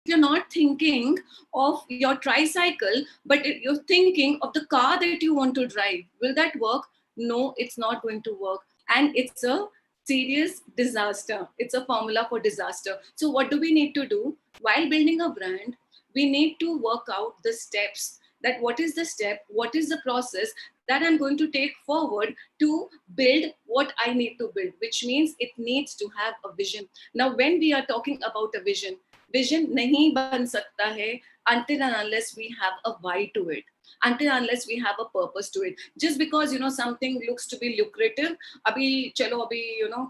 you're not thinking of your tricycle, but you're thinking of the car that you want to drive, will that work? No, it's not going to work. And it's a serious disaster. It's a formula for disaster. So, what do we need to do while building a brand? We need to work out the steps, that what is the step, what is the process that I'm going to take forward to build what I need to build, which means it needs to have a vision. Now, when we are talking about a vision, vision nahi ban sakta hai until and unless we have a why to it, until unless we have a purpose to it. Just because something looks to be lucrative, अभी चलो अभी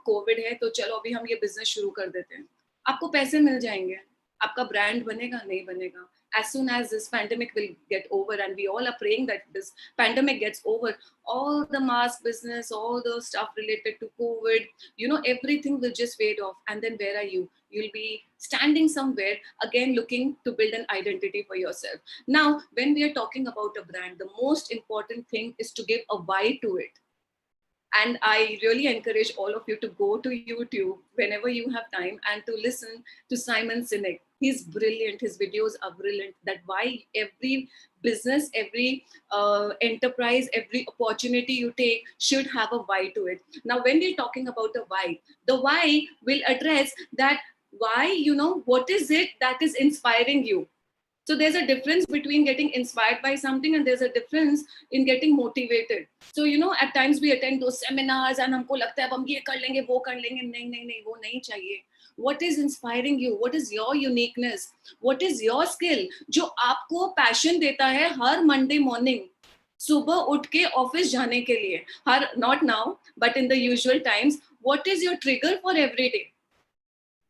Covid है तो चलो अभी हम ये business शुरू कर देते हैं, आपको पैसे मिल जाएंगे, आपका ब्रांड बनेगा नहीं बनेगा. As soon as this pandemic will get over, and we all are praying that this pandemic gets over, all the mask business, all the stuff related to COVID, everything will just fade off. And then where are you? You'll be standing somewhere again looking to build an identity for yourself. Now, when we are talking about a brand, the most important thing is to give a why to it. And I really encourage all of you to go to YouTube whenever you have time and to listen to Simon Sinek. He's brilliant. His videos are brilliant. That why every business, every enterprise, every opportunity you take should have a why to it. Now, when we're talking about a why, the why will address that why, what is it that is inspiring you? So there's a difference between getting inspired by something and there's a difference in getting motivated. So, at times we attend those seminars and हमको लगता है अब हम ये कर लेंगे, वो कर लेंगे. नहीं नहीं नहीं, वो नहीं चाहिए. What is inspiring you? What is your uniqueness? What is your skill? जो आपको passion देता है हर Monday morning सुबह उठ के ऑफिस जाने के लिए, हर not now but in the usual times. What is your trigger for every day?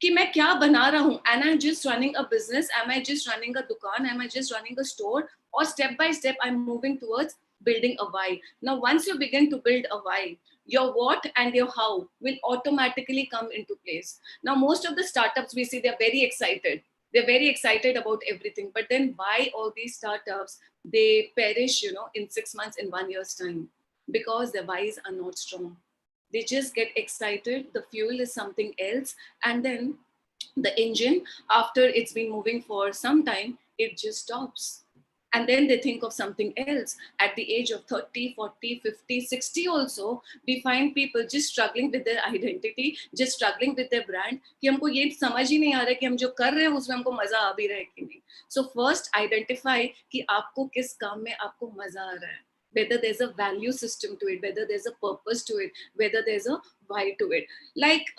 कि मैं क्या बना रहा हूँ, am I just running a business, am I just running a दुकान, am I just running a store, और step by step I am moving towards building a why. Now, once you begin to build a why, your what and your how will automatically come into place. Now, most of the startups we see, they're very excited. They're very excited about everything. But then why all these startups, they perish, in 6 months, in 1 year's time? Because their whys are not strong. They just get excited, the fuel is something else, and then the engine, after it's been moving for some time, it just stops. And then they think of something else. At the age of 30, 40, 50, 60 also, we find people just struggling with their identity, just struggling with their brand, कि हमको ये समझ ही नहीं आ रहा है कि हम जो कर रहे हैं उसमें हमको मजा आ भी रहा है कि नहीं. So first identify कि आपको किस काम में आपको मजा आ रहा है, whether there's a value system to it, whether there's a purpose to it, whether there's a why to it. Like,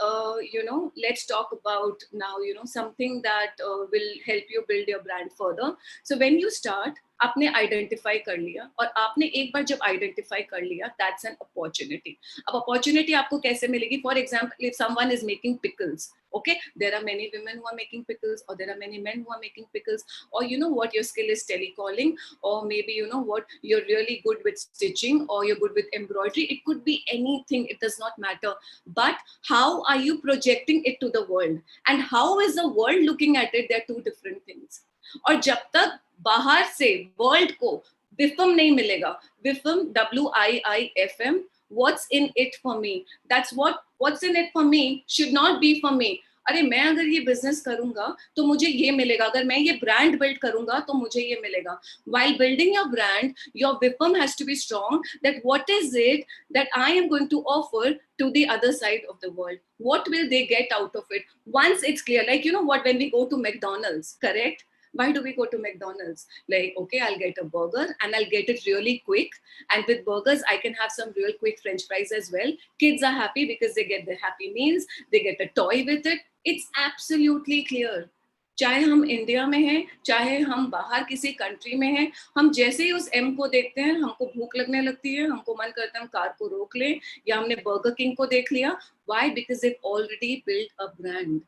let's talk about now, something that will help you build your brand further. So when you start, आपने identify कर लिया, और आपने एक बार जब identify कर लिया, that's an opportunity. अब अपॉर्चुनिटी आपको कैसे मिलेगी? For example, if someone is making pickles, okay, there are many women who are making pickles, or there are many men who are making pickles, or what, your skill is telecalling, or maybe what, you're really good with stitching, or you're good with embroidery. It could be anything, it does not matter. But how are you projecting it to the world, and how is the world looking at it? They're two different things. और जब तक बाहर से world को विफम नहीं मिलेगा, विफम, WIIFM, what's in it for me, that's what's in it for me should not be for me. अरे मैं अगर ये बिजनेस करूंगा तो मुझे ये मिलेगा, अगर मैं ये ब्रांड बिल्ड करूंगा तो मुझे ये मिलेगा. While building your brand, your VIPM has to be strong, that what is it that I am going to offer to the other side of the world? What will they get out of it? Once it's clear, like, what, when we go to McDonald's, correct? Why do we go to McDonald's? Like, okay, I'll get a burger and I'll get it really quick. And with burgers, I can have some real quick French fries as well. Kids are happy because they get their happy meals. They get a toy with it. It's absolutely clear. चाहे हम India में हैं, चाहे हम बाहर किसी country में हैं, हम जैसे ही उस एम को देखते हैं, हमको भूख लगने लगती है, हमको मन करता है हम कार को रोक लें, या हमने बर्गर किंग को देख लिया. Why? Because they've already built a brand.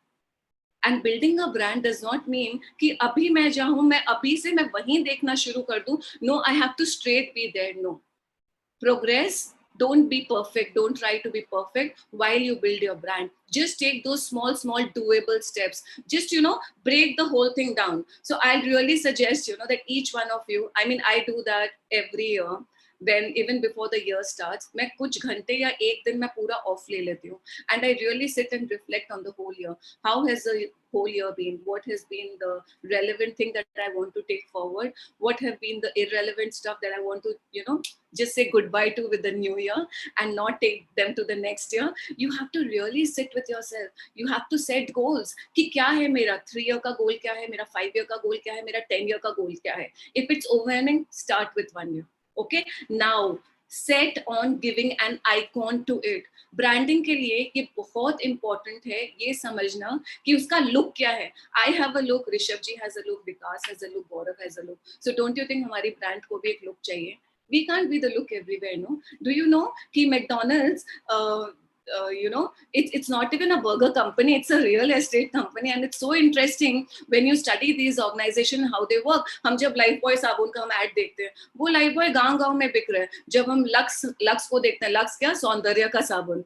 And building a brand does not mean कि अभी मैं जाऊँ, मैं अभी से मैं वहीं देखना शुरू कर दूँ. No, I have to straight be there. No. Progress. Don't be perfect. Don't try to be perfect while you build your brand. Just take those small doable steps. Just, break the whole thing down. So I'd really suggest, that each one of you, I mean, I do that every year. when even before the year starts, मैं कुछ घंटे या एक दिन मैं पूरा of ले लेती हूँ, and I really sit and reflect on the whole year. How has the whole year been? What has been the relevant thing that I want to take forward? What have been the irrelevant stuff that I want to, just say goodbye to with the new year and not take them to the next year? You have to really sit with yourself. You have to set goals कि क्या है मेरा 3 year का goal, क्या है मेरा 5 year का goal, क्या है मेरा 10 year का goal, क्या है. If it's overwhelming, start with 1 year. Okay, now set on giving an icon to it. Branding के लिए ये बहुत इंपॉर्टेंट है ये समझना कि उसका लुक क्या है. I have a look, Rishabh ji has a look, Vikas has a look, Gaurav has a look. So don't you think हमारी ब्रांड को भी एक लुक चाहिए? We can't be the look everywhere, no? Do you know कि McDonald's, it's not even a burger company, it's a real estate company, and it's so interesting when you study these organizations how they work. हम जब life boy साबुन का हम add देखते हैं, वो life boy गांव-गांव में बिक रहा है. जब हम लक्स को देखते हैं, लक्स क्या, सौंदर्य का साबुन.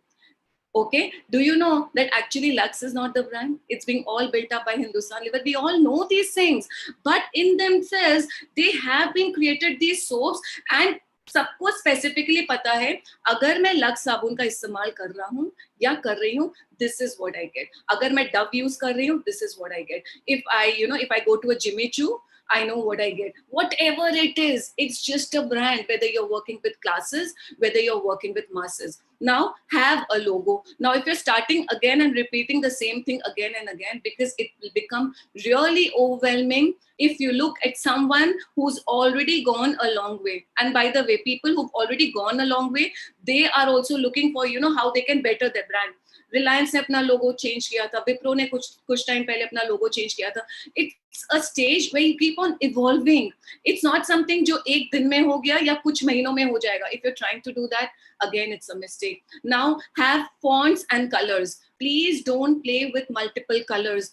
Okay, do you know that actually Lux is not the brand? It's being all built up by Hindustan Liver. We all know these things, but in themselves, they have been created these soaps, and सबको specifically पता है अगर मैं lux साबुन का इस्तेमाल कर रहा हूँ या कर रही हूँ, this is what I get. अगर मैं डव यूज कर रही हूँ, this is what I get. If I go to a Jimmy Choo, I know what I get. Whatever it is, it's just a brand, whether you're working with classes, whether you're working with masses. Now have a logo. Now if you're starting again and repeating the same thing again and again, because it will become really overwhelming if you look at someone who's already gone a long way. And by the way, people who've already gone a long way, they are also looking for, how they can better their brand. Reliance ने अपना लोगो change किया था, विप्रो ने कुछ time पहले अपना लोगो change किया था. It's a stage where you keep on evolving. It's not something जो एक दिन में हो गया या कुछ महीनों में हो जाएगा. If you trying to do that, again it's a mistake. Now have fonts and colors. Please don't play with multiple colors.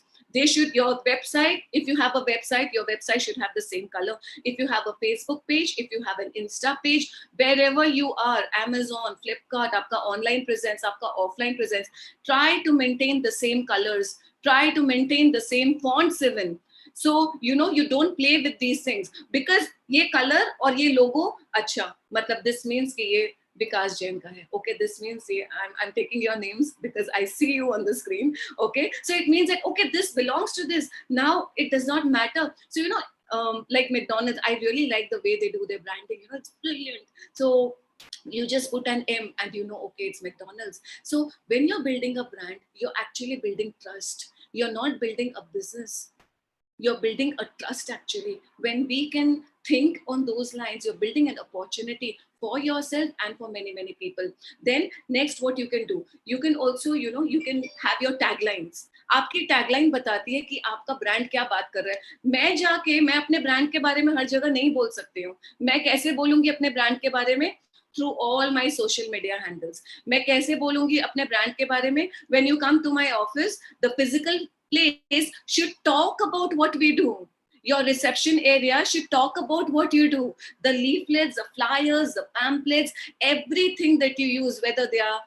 Your website, if you have a website, your website should have the same color. If you have a Facebook page, if you have an Insta page, wherever you are, Amazon, Flipkart, आपका online presence, आपका offline presence, try to maintain the same colors, try to maintain the same fonts even. So you don't play with these things, because ये color और ये logo, अच्छा मतलब this means कि ये Vikas Jain ka hai. Okay, this means I'm taking your names because I see you on the screen. Okay, so it means that okay, this belongs to this. Now it does not matter. So like McDonald's, I really like the way they do their branding. It's brilliant. So you just put an M and okay, it's McDonald's. So when you're building a brand, you're actually building trust. You're not building a business. You're building a trust actually. When we can think on those lines, you're building an opportunity for yourself and for many, many people. Then next, what you can do, you can also, you can have your taglines. आपकी tagline बताती है कि आपका brand क्या बात कर रहा है. मैं अपने ब्रांड के बारे में हर जगह नहीं बोल सकती हूँ. मैं कैसे बोलूंगी अपने ब्रांड के बारे में? Through all my social media handles. मैं कैसे बोलूंगी अपने ब्रांड के बारे में? When you come to my office, the physical place should talk about what we do. Your reception area should talk about what you do. The leaflets, the flyers, the pamphlets, everything that you use, whether they are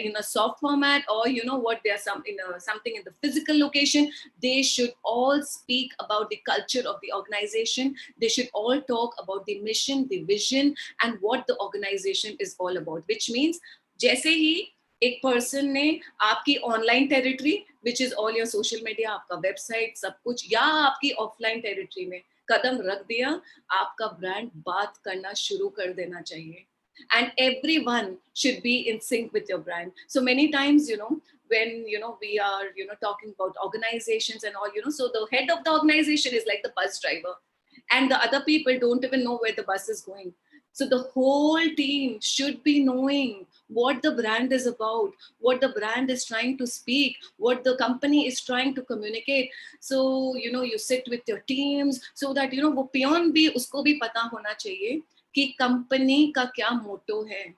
in a soft format or they are something in the physical location, they should all speak about the culture of the organization. They should all talk about the mission, the vision, and what the organization is all about. Which means, जैसे ही एक person ने आपकी online territory, which is all your social media, आपका website, सब कुछ, या आपकी offline territory में कदम रख दिया, आपका ब्रांड बात करना शुरू कर देना चाहिए. And everyone should be in sync with your brand. So many times, when we are talking about organizations and all, so the head of the organization is like the bus driver, and the other people don't even know where the bus is going. So the whole team should be knowing what the brand is about, what the brand is trying to speak, what the company is trying to communicate. So you sit with your teams so that वो peon भी उसको भी पता होना चाहिए कि company का क्या मोटो है,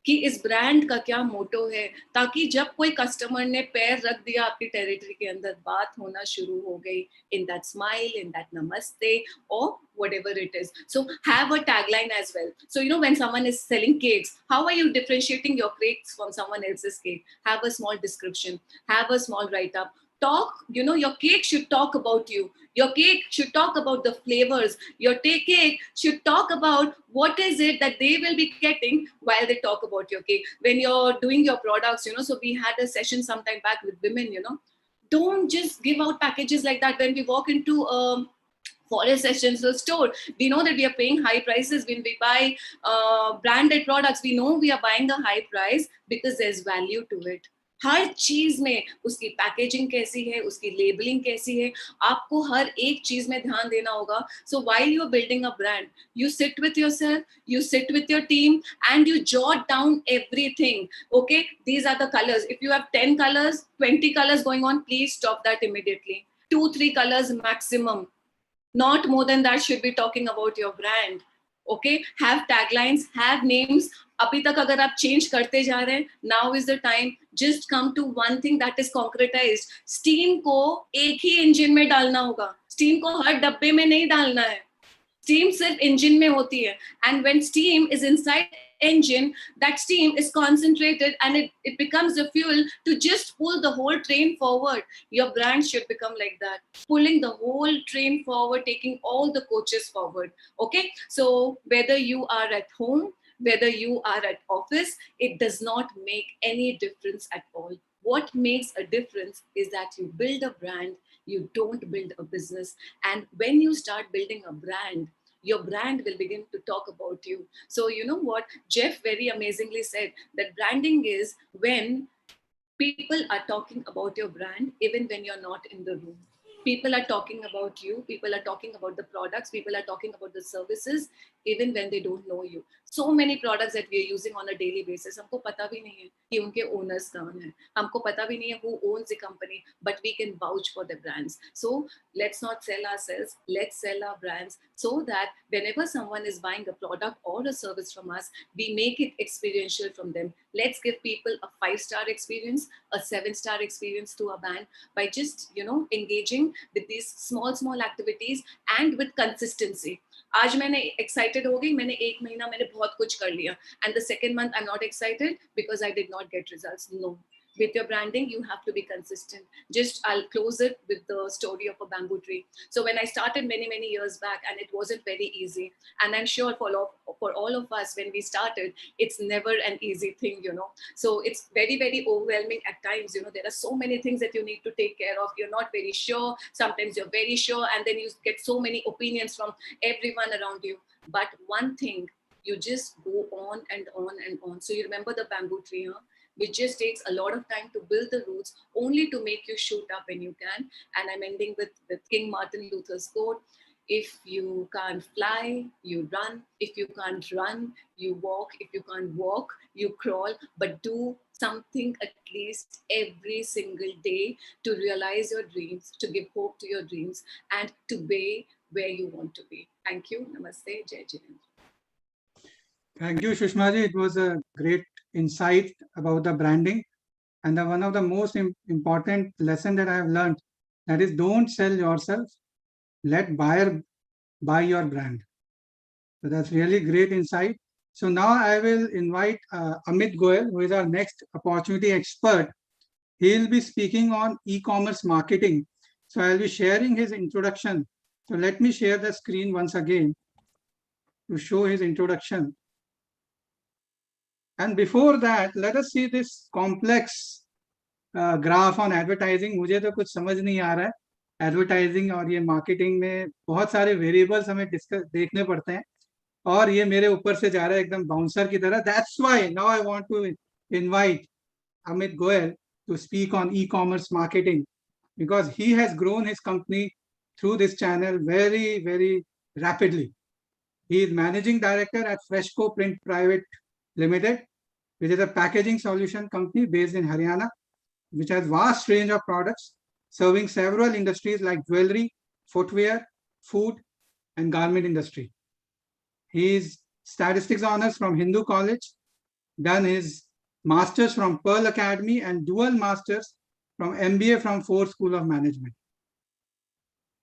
कि इस ब्रांड का क्या मोटो है, ताकि जब कोई कस्टमर ने पैर रख दिया आपकी टेरिटरी के अंदर, बात होना शुरू हो गई in that smile, in that namaste, or whatever it is. So have a tagline as well. So when someone is selling cakes, how are you differentiating your cakes from someone else's cake? Have a small description, have a small write-up. talk, your cake should talk about you. Your cake should talk about the flavors. Your cake should talk about what is it that they will be getting while they talk about your cake. When you're doing your products, so we had a session sometime back with women, don't just give out packages like that. When we walk into Forest Essential store, we know that we are paying high prices. When we buy branded products, we know we are buying a high price because there's value to it. हर चीज में उसकी packaging कैसी है, उसकी labelling कैसी है, आपको हर एक चीज में ध्यान देना होगा. So while you are building a brand, you sit with yourself, you sit with your team, and you jot down everything. Okay, these are the colors. If you have 10 colors, 20 colors going on, please stop that immediately. 2-3 colors maximum, not more than that should be talking about your brand. Okay, have taglines, have names. अभी तक अगर आप change करते जा रहे हैं, now is the time. Just come to one thing that is concretized. Steam को एक ही इंजन में डालना होगा. स्टीम को हर डब्बे में नहीं डालना है. स्टीम सिर्फ इंजन में होती है. And when steam is inside engine, that steam is concentrated and it becomes the fuel to just pull the whole train forward. Your brand should become like that, pulling the whole train forward, taking all the coaches forward. Okay, so whether you are at home, whether you are at office, it does not make any difference at all. What makes a difference is that you build a brand, you don't build a business. And when you start building a brand, your brand will begin to talk about you. So you know what Jeff very amazingly said, that branding is when people are talking about your brand even when you're not in the room. People are talking about you, people are talking about the products, people are talking about the services even when they don't know you. So many products that we are using on a daily basis, हमको पता भी नहीं है कि उनके owners कौन है, हमको पता भी नहीं है who owns the company, but we can vouch for the brands. So let's not sell ourselves, let's sell our brands, so that whenever someone is buying a product or a service from us, we make it experiential from them. Let's give people a 5-star experience, a 7-star experience to a brand by just engaging with these small activities and with consistency. आज मैंने excited हो गई, मैंने एक महीना मैंने बहुत कुछ कर लिया, and the second month I'm not excited because I did not get results. No. With your branding, you have to be consistent. I'll close it with the story of a bamboo tree. So when I started many years back, and it wasn't very easy, and I'm sure for all of us, when we started, it's never an easy thing, So it's very overwhelming at times. There are so many things that you need to take care of. You're not very sure. Sometimes you're very sure, and then you get so many opinions from everyone around you. But one thing, you just go on and on and on. So you remember the bamboo tree, huh? Which just takes a lot of time to build the roots, only to make you shoot up when you can. And I'm ending with King Martin Luther's quote: if you can't fly, you run. If you can't run, you walk. If you can't walk, you crawl. But do something at least every single day to realize your dreams, to give hope to your dreams, and to be where you want to be. Thank you. Namaste. Jai Jinendra. Thank you, Sushma ji. It was a great insight about the branding. And one of the most important lesson that I have learned, that is, don't sell yourself. Let buyer buy your brand. So that's really great insight. So now I will invite Amit Goel, who is our next opportunity expert. He'll be speaking on e-commerce marketing. So I'll be sharing his introduction. So let me share the screen once again to show his introduction. And before that, let us see this complex graph on advertising. मुझे तो कुछ समझ नहीं आ रहा है. Advertising और ये marketing में बहुत सारे वेरिएबल्स हमें देखने पड़ते हैं, और ये मेरे ऊपर से जा रहा है एकदम बाउंसर की तरह. That's why now I want to invite Amit Goel to speak on e-commerce marketing, because he has grown his company through this channel very rapidly. He is managing director at Freshco Print Private Limited, which is a packaging solution company based in Haryana, which has vast range of products serving several industries like jewelry, footwear, food, and garment industry. He is statistics honors from Hindu College, done his masters from Pearl Academy, and dual masters from MBA from Ford School of Management.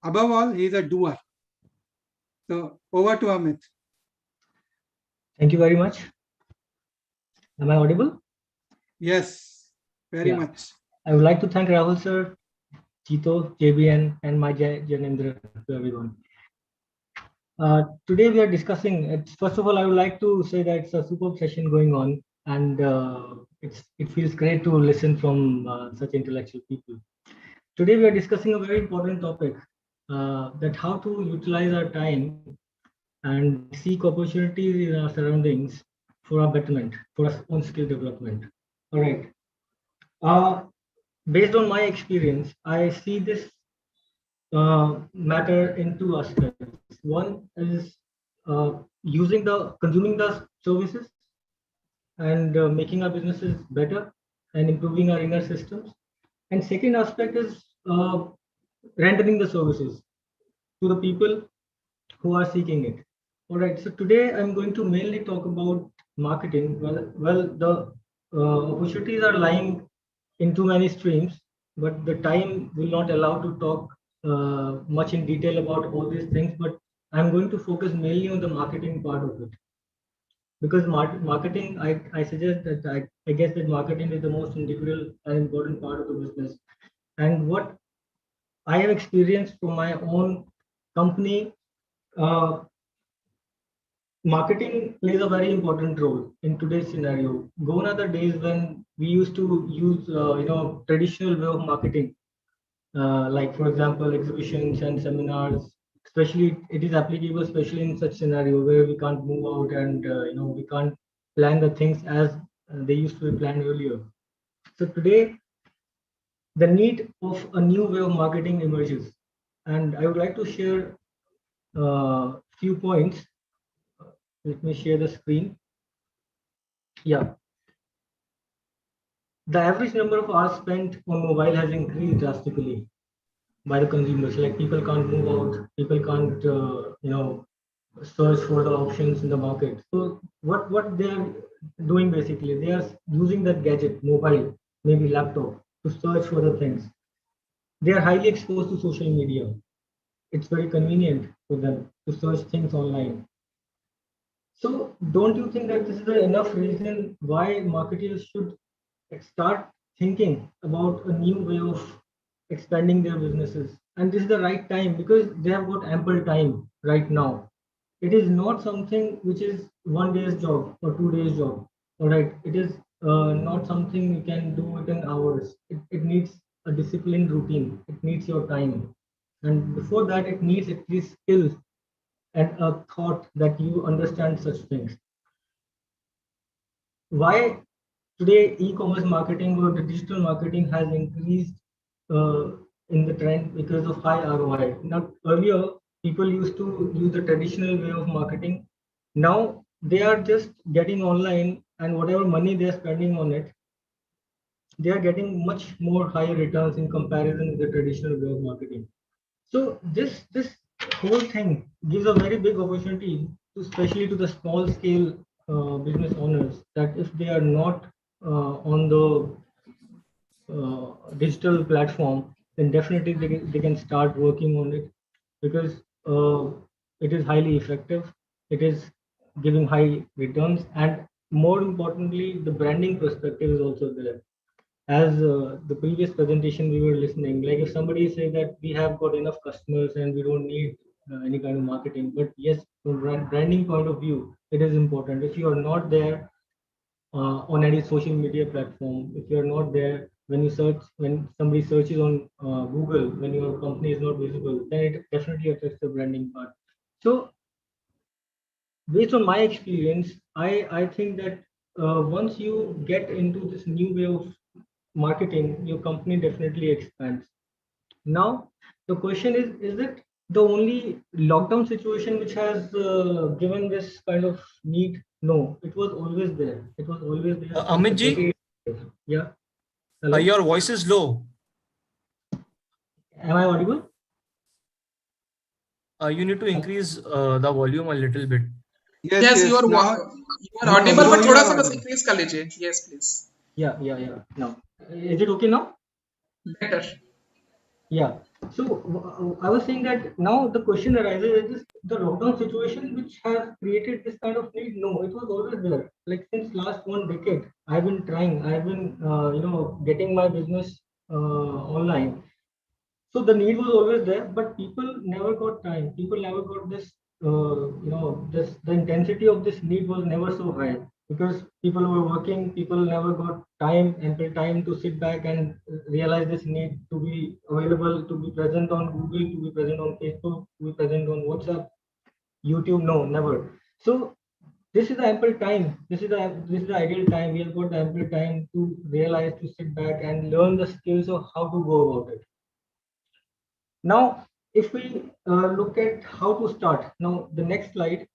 Above all, he is a doer. So over to Amit. Thank you very much. Am I audible? Yes, very much. I would like to thank Rahul sir Chito, JBN, and my Janendra, to everyone. Today we are discussing, first of all, I would like to say that it's a superb session going on, and it feels great to listen from such intellectual people. Today we are discussing a very important topic, that how to utilize our time and seek opportunities in our surroundings for our betterment, for our own skill development. All right. Based on my experience, I see this matter in two aspects. One is consuming the services and making our businesses better and improving our inner systems. And second aspect is rendering the services to the people who are seeking it. All right. So today I'm going to mainly talk about marketing. Well, the opportunities are lying into many streams, but the time will not allow to talk much in detail about all these things. But I'm going to focus mainly on the marketing part of it, because marketing, I suggest that I guess that marketing is the most integral and important part of the business. And what I have experienced from my own company, uh, marketing plays a very important role in today's scenario. Gone are the days when we used to use, traditional way of marketing, like for example, exhibitions and seminars. Especially, it is applicable, especially in such scenario where we can't move out and we can't plan the things as they used to be planned earlier. So today, the need of a new way of marketing emerges, and I would like to share a few points. Let me share the screen. Yeah. The average number of hours spent on mobile has increased drastically by the consumers. Like people can't move out, people can't, search for the options in the market. So what they are doing basically, they are using that gadget, mobile, maybe laptop, to search for the things. They are highly exposed to social media. It's very convenient for them to search things online. So don't you think that this is enough reason why marketers should start thinking about a new way of expanding their businesses? And this is the right time because they have got ample time right now. It is not something which is 1 day's job or 2 days job. All right. It is not something you can do within hours. It needs a disciplined routine. It needs your time. And before that, it needs at least skill and a thought that you understand such things. Why today e-commerce marketing or the digital marketing has increased in the trend? Because of high ROI. Now earlier people used to use the traditional way of marketing. Now they are just getting online, and whatever money they are spending on it, they are getting much more higher returns in comparison with the traditional way of marketing. So this whole thing gives a very big opportunity, to, especially to the small scale business owners, that if they are not on the digital platform, then definitely they can start working on it, because it is highly effective. It is giving high returns, and more importantly, the branding perspective is also there. As the previous presentation we were listening, like if somebody say that we have got enough customers and we don't need any kind of marketing, but yes, from branding point of view, it is important. If you are not there on any social media platform, if you are not there when you search, when somebody searches on Google, when your company is not visible, then it definitely affects the branding part. So based on my experience, I think that once you get into this new way of marketing, your company definitely expands. Now, the question is it the only lockdown situation which has given this kind of need? No, it was always there. It was always there since Amit the ji, decade. Yeah. Hello. your voice is low. Am I audible? You need to increase the volume a little bit. Yes, you are now audible, now but you थोड़ा are सा बस audible. increase कर लीजिए. Yes, please. Yeah. Now, is it okay now? Better. Yeah. So I was saying that now the question arises: is this the lockdown situation which has created this kind of need? No, it was always there. Like since last 1 decade, I've been trying. I've been getting my business online. So the need was always there, but people never got time. People never got this, the intensity of this need was never so high because people were working. People never got time, ample time to sit back and realize this need to be available, to be present on Google, to be present on Facebook, to be present on WhatsApp, YouTube. No, never. So this is the ample time. This is the ideal time. We have got the ample time to realize, to sit back and learn the skills of how to go about it. Now, if we look at how to start, now the next slide.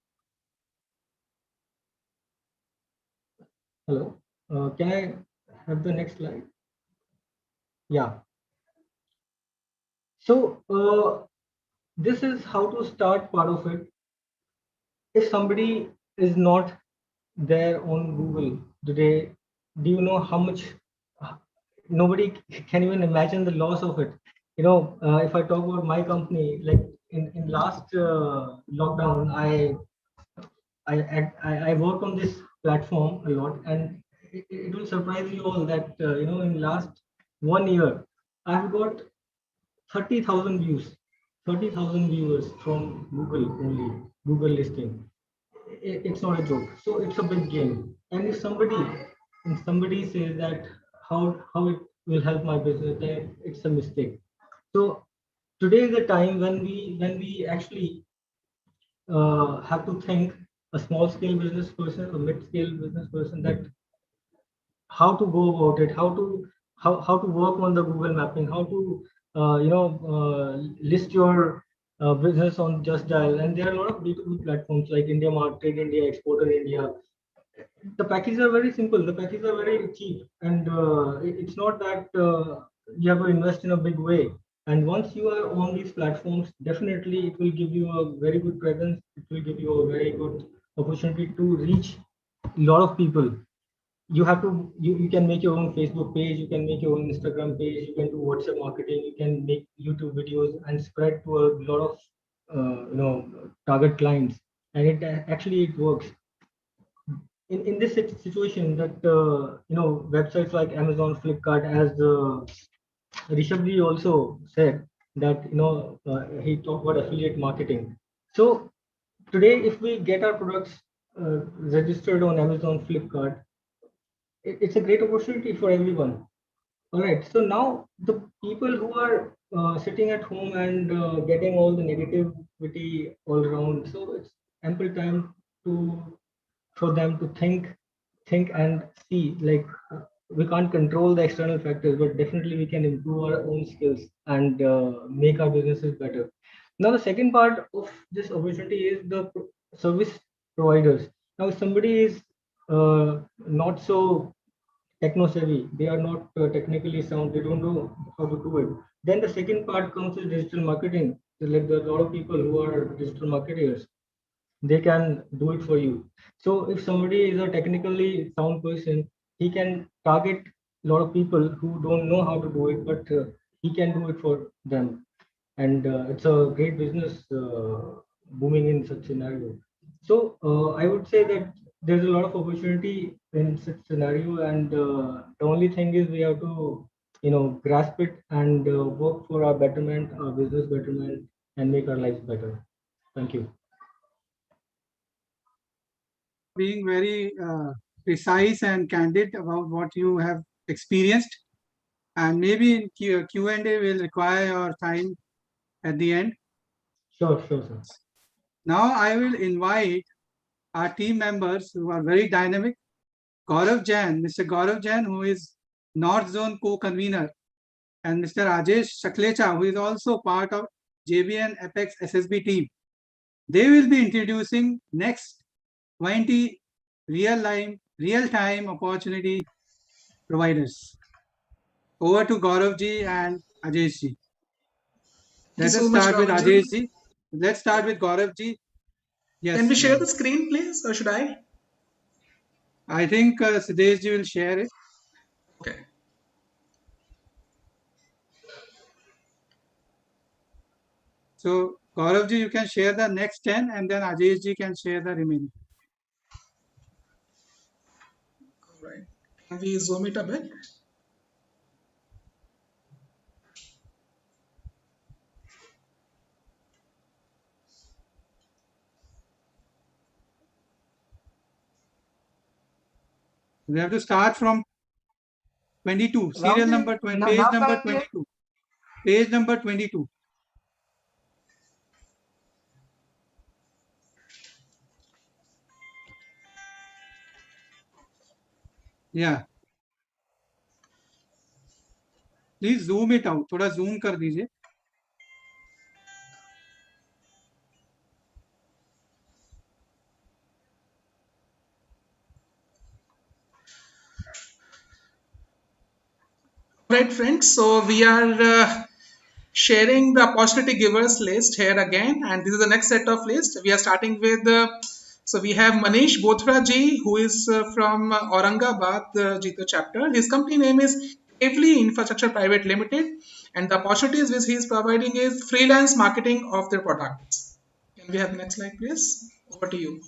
Hello, can I have the next slide? Yeah. So this is how to start part of it. If somebody is not there on Google today, do you know how much? Nobody can even imagine the loss of it. If I talk about my company, like in last lockdown, I work on this platform a lot, and it will surprise you all that in last 1 year I've got 30,000 views, 30,000 viewers from Google only, Google listing. It's not a joke. So it's a big game. And if somebody says that how it will help my business, then it's a mistake. So today is the time when we actually have to think, a small scale business person, a mid scale business person, that how to go about it, how to work on the Google mapping, how to list your business on Just Dial. And there are a lot of B2B platforms like India Mart, Trade India, Exporter India. The packages are very simple. The packages are very cheap, and it's not that you have to invest in a big way. And once you are on these platforms, definitely it will give you a very good presence. It will give you a very good opportunity to reach a lot of people. You can make your own Facebook page, you can make your own Instagram page, you can do WhatsApp marketing, you can make YouTube videos and spread to a lot of target clients, and actually it works. In this situation, that websites like Amazon, Flipkart, as Rishabh also said, that he talked about affiliate marketing. So today, if we get our products registered on Amazon, Flipkart, it's a great opportunity for everyone. All right. So now the people who are sitting at home and getting all the negativity all around, so it's ample time to for them to think and see. Like we can't control the external factors, but definitely we can improve our own skills and make our businesses better. Now the second part of this opportunity is the service providers. Now if somebody is not so techno savvy, they are not technically sound, they don't know how to do it, then the second part comes with digital marketing. Like there are a lot of people who are digital marketers, they can do it for you. So if somebody is a technically sound person, he can target a lot of people who don't know how to do it, but he can do it for them. And it's a great business booming in such scenario. So I would say that there's a lot of opportunity in such scenario, and the only thing is we have to grasp it and work for our betterment, our business betterment, and make our lives better. Thank you. Being very precise and candid about what you have experienced, and maybe in Q&A will require your time at the end. Sure, sir. Now I will invite our team members who are very dynamic. Gaurav Jain, Mr. Gaurav Jain, who is North Zone co-convener, and Mr. Rajesh Shaklecha, who is also part of JBN Apex SSB team. They will be introducing next 20 real-time opportunity providers. Over to Gaurav ji and Ajesh ji. Thank you Let us so much, start with Rahul ji. Ajesh ji. Let's start with Gaurav ji. Yes. Can we share the screen, please, or should I? I think Siddesh ji will share it. Okay. So Gaurav ji, you can share the next 10, and then Ajesh ji can share the remaining. All right. Can we zoom it a bit? We have to start from 22, Rahul serial ji, number 20, now- page now number can you- 22. Page number 22. Yeah. Please zoom it out, थोड़ा zoom कर दीजिए. Right, friends. So we are sharing the opportunity givers list here again, and this is the next set of list. We are starting with. So we have Manish Bothra ji, who is from Aurangabad, Jito chapter. His company name is Kevli Infrastructure Private Limited, and the opportunities which he is providing is freelance marketing of their products. Can we have the next slide, please? Over to you.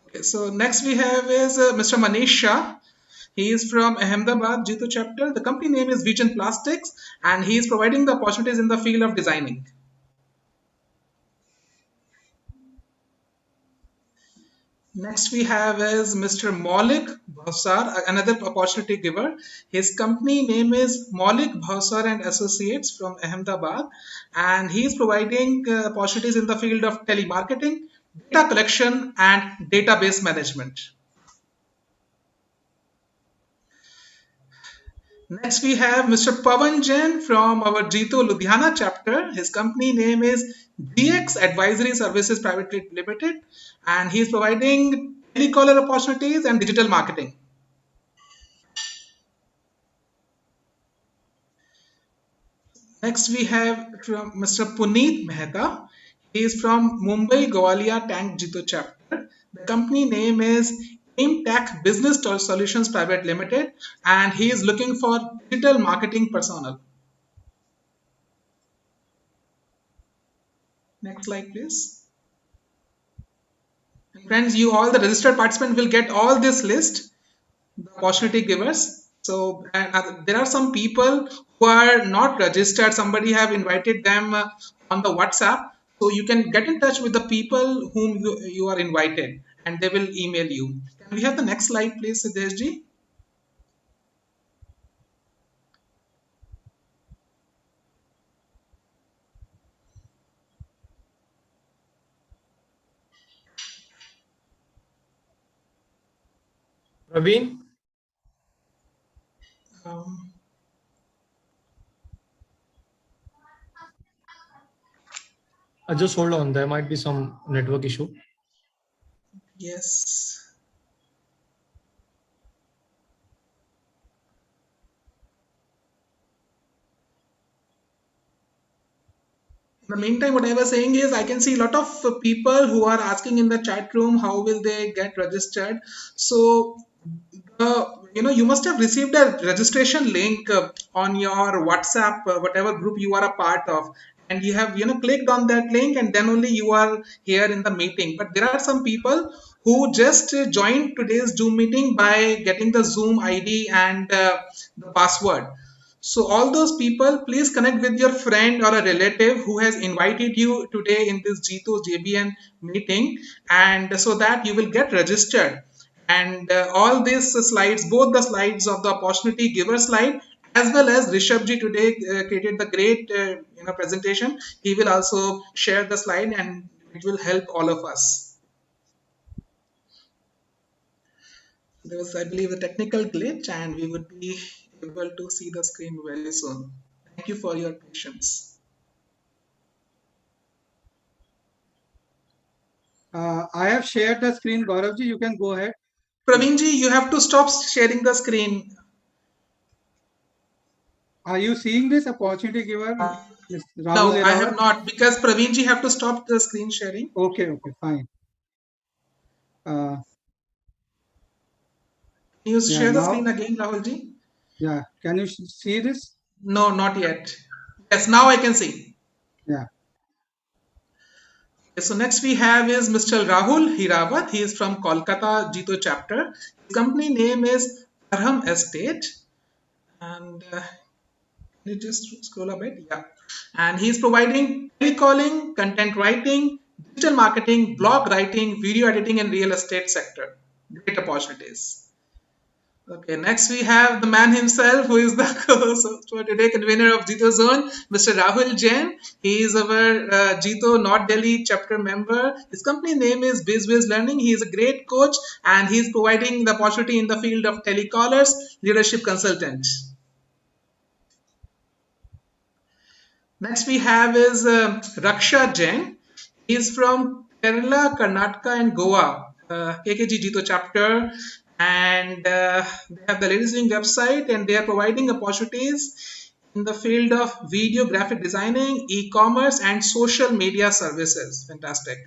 Okay, so next we have is Mr. Manish Shah. He is from Ahmedabad, Jito chapter. The company name is Vision Plastics, and he is providing the opportunities in the field of designing. Next we have is Mr. Maulik Bhavsar, another opportunity giver. His company name is Maulik Bhavsar and Associates from Ahmedabad, and he is providing opportunities in the field of telemarketing, data collection, and database management. Next, we have Mr. Pavan Jain from our Jito Ludhiana chapter. His company name is DX Advisory Services Private Limited, and he is providing telecaller opportunities and digital marketing. Next, we have from Mr. Puneet Mehta. He is from Mumbai Gowalia Tank Jito chapter. The company name is Aimtech Business Solutions Private Limited, and he is looking for digital marketing personnel. Next slide, please. And friends, you all the registered participants will get all this list, the opportunity givers. So there are some people who are not registered. Somebody have invited them on the WhatsApp. So you can get in touch with the people whom you are invited, and they will email you. Can we have the next slide, please, Siddesh ji? Praveen, Um, just hold on. There might be some network issue. yes. In the meantime, what I was saying is I can see a lot of people who are asking in the chat room how will they get registered. So you must have received a registration link on your WhatsApp, whatever group you are a part of, and you have clicked on that link, and then only you are here in the meeting. But there are some people who just joined today's Zoom meeting by getting the Zoom ID and the password. So all those people, please connect with your friend or a relative who has invited you today in this Jito JBN meeting, and so that you will get registered. And all these slides, both the slides of the opportunity giver slide as well as Rishabh today created the great presentation. He will also share the slide, and it will help all of us. There was, I believe, a technical glitch, and we would be able to see the screen very soon. Thank you for your patience. I have shared the screen, Gauravji. You can go ahead. Praveenji, you have to stop sharing the screen. Are you seeing this opportunity giver, Mr. No, Rahul I Erawat? have not, because Praveenji have to stop the screen sharing. Okay, fine. Can you Yeah, share the now, screen again, Rahulji? yeah, can you see this? No, not yet. Yes, now I can see. Yeah. Okay, so next we have is Mr. Rahul Hirawat. He is from Kolkata Jito chapter. His company name is Arham Estate. And can you just scroll a bit? Yeah. And he is providing telecalling, content writing, digital marketing, blog writing, video editing, and real estate sector. Great opportunities. Okay, next we have the man himself, who is the co-host for today, convener of Jito Zone, Mr. Rahul Jain. He is our Jito North Delhi chapter member. His company name is BizWiz Learning. He is a great coach and he is providing the opportunity in the field of telecallers, leadership consultant. Next we have is Raksha Jain. He is from Kerala, Karnataka, and Goa, KKG Jito chapter, and they have the latest website, and they are providing opportunities in the field of video graphic designing, e-commerce, and social media services. Fantastic.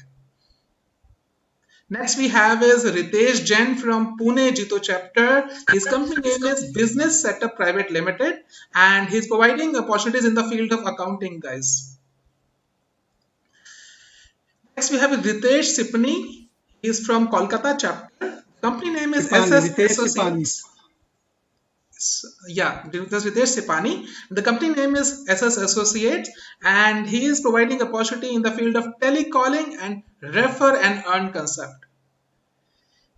Next we have is Ritesh Jain from Pune Jito chapter. His company name is Business Setup Private Limited, and he's providing opportunities in the field of accounting, guys. Next we have Ritesh Sipani. He is from Kolkata chapter. Company name is SS Ritesh Sipani. Associates. Yeah, that's Ritesh Sipani. The company name is SS Associates, and he is providing opportunity in the field of telecalling and refer and earn concept.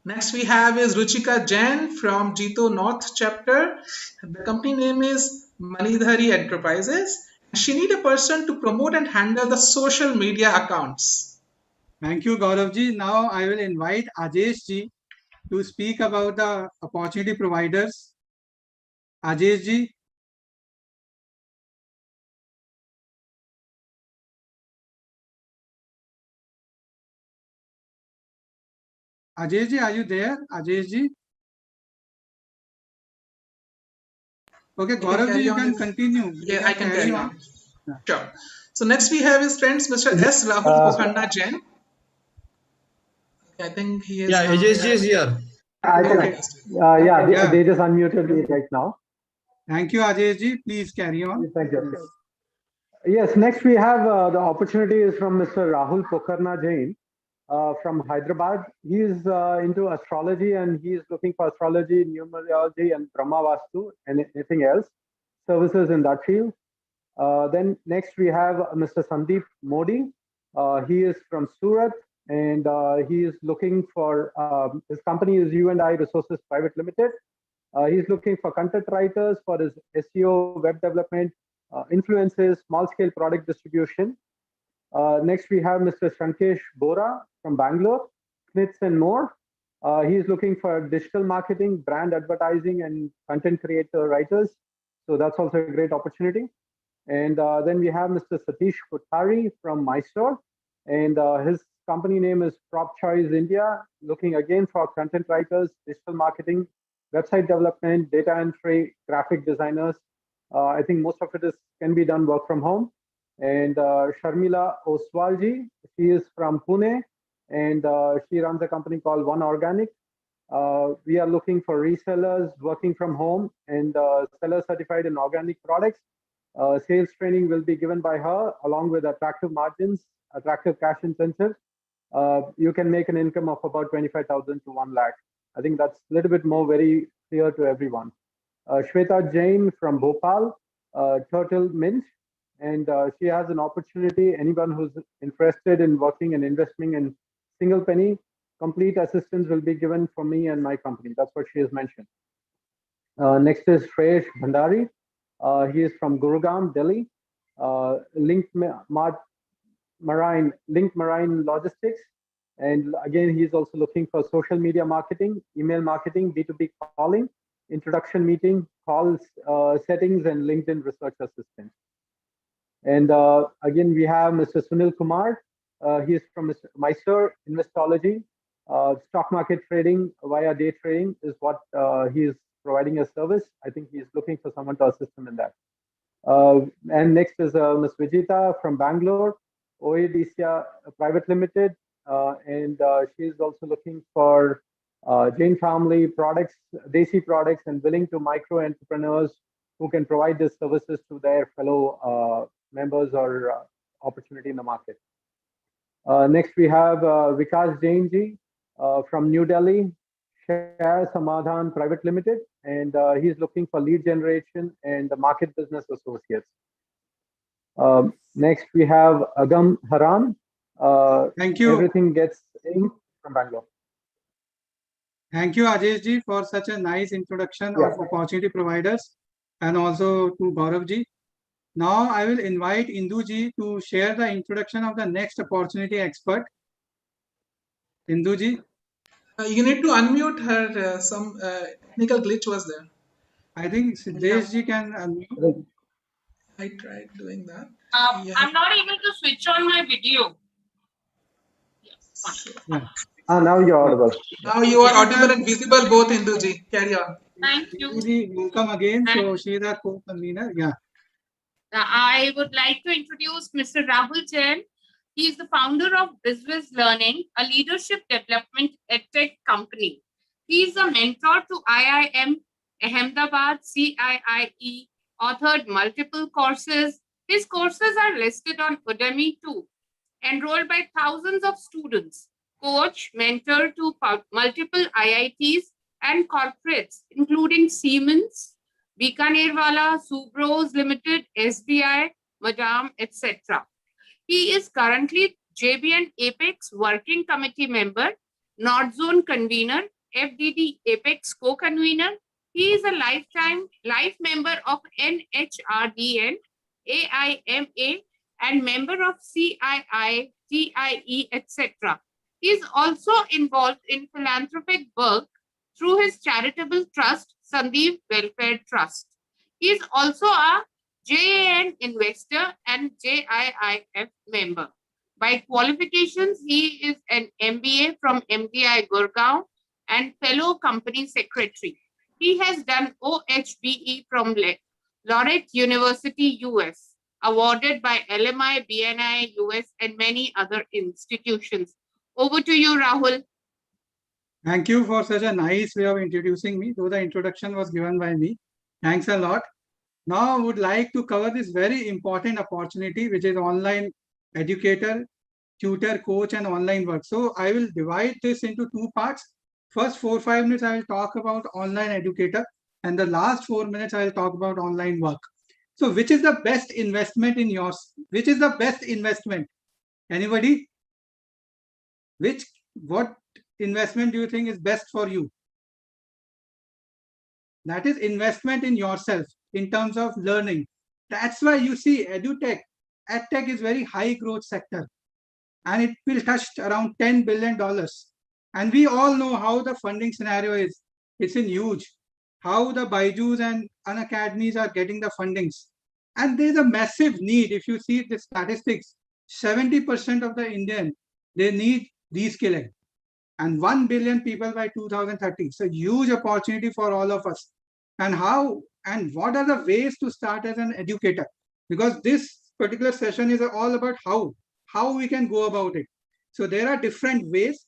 Next we have is Ruchika Jain from Jito North chapter. The company name is Manidhari Enterprises. She need a person to promote and handle the social media accounts. Thank you, Gaurav ji. Now I will invite Ajesh ji to speak about the opportunity providers. Ajesh ji. Ajesh ji, are you there? Ajesh ji. Okay, Gaurav ji, you can continue. Yeah, I can carry on. Yeah. Sure. So next we have his friends, Mr. S. Rahul Pokhanda Jain. I think he is. Yeah, AJSG is here. I can. Okay. Yeah, they just unmuted me right now. Thank you, Ajesh ji. Please carry on. Thank you. Yes, next we have the opportunity is from Mr. Rahul Pokharna Jain from Hyderabad. He is into astrology and he is looking for astrology, numerology, and Brahma Vastu and anything else, services in that field. Then next we have Mr. Sandeep Modi. He is from Surat and he is looking for, his company is U&I Resources Private Limited. He's looking for content writers for his SEO, web development, influences, small-scale product distribution. Next, we have Mr. Shankesh Bora from Bangalore, Knits and more. He's looking for digital marketing, brand advertising, and content creator writers. So that's also a great opportunity. And then we have Mr. Satish Kothari from Mysore, and his company name is Prop Choice India, looking again for content writers, digital marketing, website development, data entry, graphic designers. I think most of it can be done work from home. And Sharmila Oswalji, she is from Pune, and she runs a company called One Organic. We are looking for resellers working from home and sellers certified in organic products. Sales training will be given by her along with attractive margins, attractive cash incentives. You can make an income of about 25,000 to 1 lakh. I think that's a little bit more very clear to everyone. Shweta Jain from Bhopal, Turtle Mint, and she has an opportunity. Anyone who's interested in working and investing in single penny, complete assistance will be given for me and my company. That's what she has mentioned. Next is Shreyesh Bhandari. He is from Gurugram, Delhi. Link Marine Logistics. And again, he's also looking for social media marketing, email marketing, B2B calling, introduction meeting, calls, settings, and LinkedIn research assistant. And again, we have Mr. Sunil Kumar. He is from Mysore Investology. Stock market trading via day trading is what he is providing a service. I think he's looking for someone to assist him in that. And next is Ms. Vijita from Bangalore, Oedisia Private Limited. And she is also looking for Jain family products, Desi products, and willing to micro entrepreneurs who can provide these services to their fellow members or opportunity in the market. Next, we have Vikas Jain ji from New Delhi, Share Samadhan Private Limited, and he's looking for lead generation and the market business associates. Next, we have Agam Haran. Thank you. Everything gets in from Bangalore. Thank you, Ajesh ji, for such a nice introduction Yeah. of opportunity providers, and also to Gaurav ji. Now I will invite Indu ji to share the introduction of the next opportunity expert. Indu ji, You need to unmute her. Some technical glitch was there. I think Siddesh ji can unmute. I tried doing that. Yeah. I'm not able to switch on my video. Yeah. Now you're audible. Now you are audible and visible both, Hinduji. Carry on. Thank you. Indu ji, welcome again. So she is our co-convener. Yeah. I would like to introduce Mr. Rahul Jain. He is the founder of BizWiz Learning, a leadership development edtech company. He is a mentor to IIM Ahmedabad, CIIE, authored multiple courses. His courses are listed on Udemy too, enrolled by thousands of students. Coach, mentor to multiple IITs and corporates, including Siemens, Bikanerwala, Subros Limited, SBI, Madam, etc. He is currently JBN Apex Working Committee member, North Zone convener, FDD Apex co-convener. He is a life member of NHRDN, AIMA, and member of CII, TIE, etc. He is also involved in philanthropic work through his charitable trust, Sandeep Welfare Trust. He is also a JAN investor and JIIF member. By qualifications, he is an MBA from MDI Gurgaon and fellow company secretary. He has done OHBE from Laureate University, US, awarded by LMI, BNI, US, and many other institutions. Over to you, Rahul. Thank you for such a nice way of introducing me, though the introduction was given by me. Thanks a lot. Now I would like to cover this very important opportunity, which is online educator, tutor, coach, and online work. So I will divide this into two parts. First 4-5 minutes, I will talk about online educator, and the last 4 minutes, I will talk about online work. So which is the best investment in yours? Which is the best investment? Anybody? What investment do you think is best for you? That is investment in yourself in terms of learning. That's why you see edutech is very high growth sector, and it will touch around $10 billion. And we all know how the funding scenario is. It's in huge. How the Byju's and Unacademies are getting the fundings. And there's a massive need. If you see the statistics, 70% of the Indian, they need reskilling. And 1 billion people by 2030. So huge opportunity for all of us. And how and what are the ways to start as an educator? Because this particular session is all about how we can go about it. So there are different ways.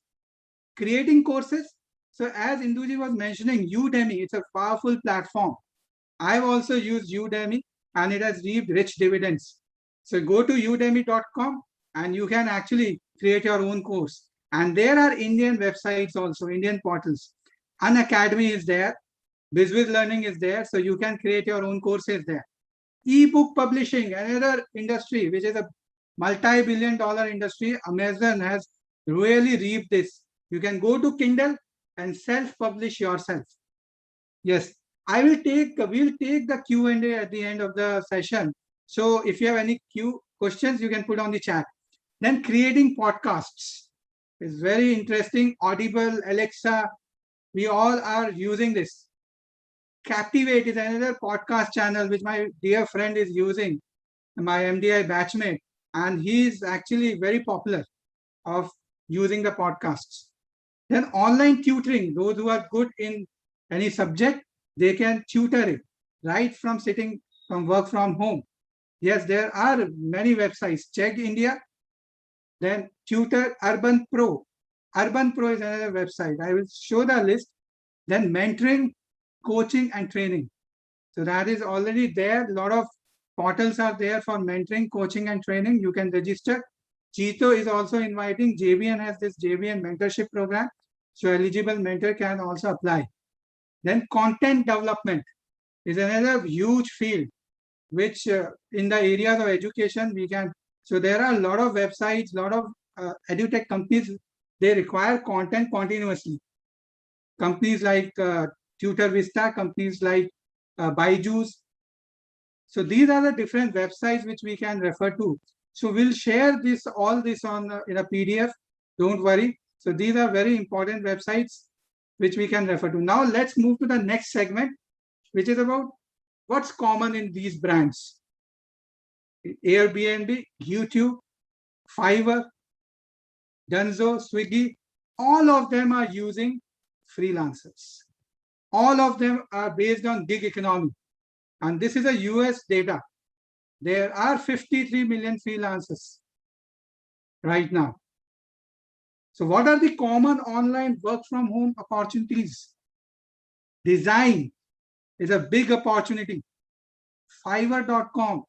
Creating courses. So as Induji was mentioning, Udemy, it's a powerful platform. I've also used Udemy and it has reaped rich dividends. So go to udemy.com and you can actually create your own course. And there are Indian websites also, Indian portals. Unacademy is there. BizWiz Learning is there. So you can create your own courses there. Ebook publishing, another industry, which is a multi-billion-dollar industry. Amazon has really reaped this. You can go to Kindle and self-publish yourself. Yes, we'll take the Q&A at the end of the session. So if you have any questions, you can put on the chat. Then creating podcasts is very interesting. Audible, Alexa, we all are using this. Captivate is another podcast channel which my dear friend is using, my MDI batchmate, and he is actually very popular of using the podcasts. Then online tutoring, those who are good in any subject, they can tutor it right from work from home. Yes, there are many websites. Check India. Then Tutor Urban Pro. Urban Pro is another website. I will show the list. Then mentoring, coaching, and training. So that is already there. A lot of portals are there for mentoring, coaching, and training. You can register. Cheeto is also inviting. JBN has this JBN mentorship program. So eligible mentor can also apply. Then content development is another huge field, which in the areas of education we can. So there are a lot of websites, a lot of edutech companies, they require content continuously. Companies like Tutor Vista, companies like Byju's. So these are the different websites which we can refer to. So we'll share this, all this on in a PDF. Don't worry. So these are very important websites which we can refer to. Now let's move to the next segment, which is about what's common in these brands. Airbnb, YouTube, Fiverr, Dunzo, Swiggy, all of them are using freelancers. All of them are based on gig economy. And this is a US data. There are 53 million freelancers right now. So what are the common online work from home opportunities? Design is a big opportunity. Fiverr.com,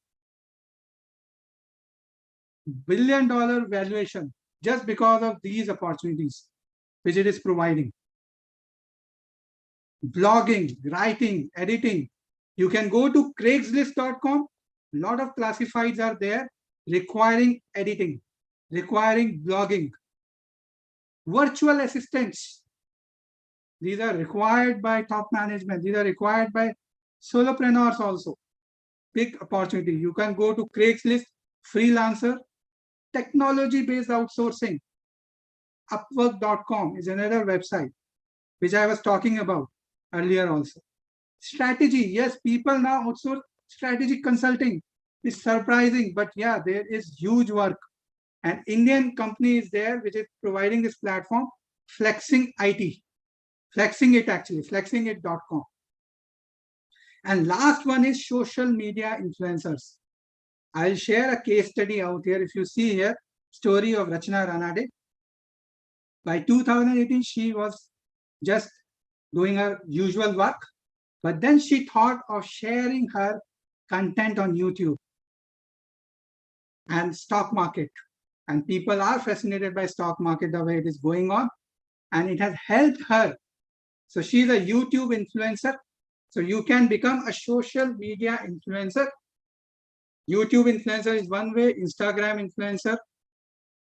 $1 billion valuation just because of these opportunities which it is providing. Blogging, writing, editing. You can go to Craigslist.com. A lot of classifieds are there requiring editing, requiring blogging. Virtual assistants. These are required by top management. These are required by solopreneurs also. Big opportunity. You can go to Craigslist, freelancer, technology-based outsourcing. Upwork.com is another website which I was talking about earlier also. Strategy. Yes, people now outsource strategic consulting. It's surprising, but yeah, there is huge work. An Indian company is there which is providing this platform, Flexing IT. Flexing it actually, flexingit.com. And last one is social media influencers. I'll share a case study out here. If you see here, story of Rachna Ranade. By 2018, she was just doing her usual work, but then she thought of sharing her content on YouTube and stock market. And people are fascinated by stock market, the way it is going on, and it has helped her. So she's a YouTube influencer. So you can become a social media influencer. YouTube influencer is one way, Instagram influencer,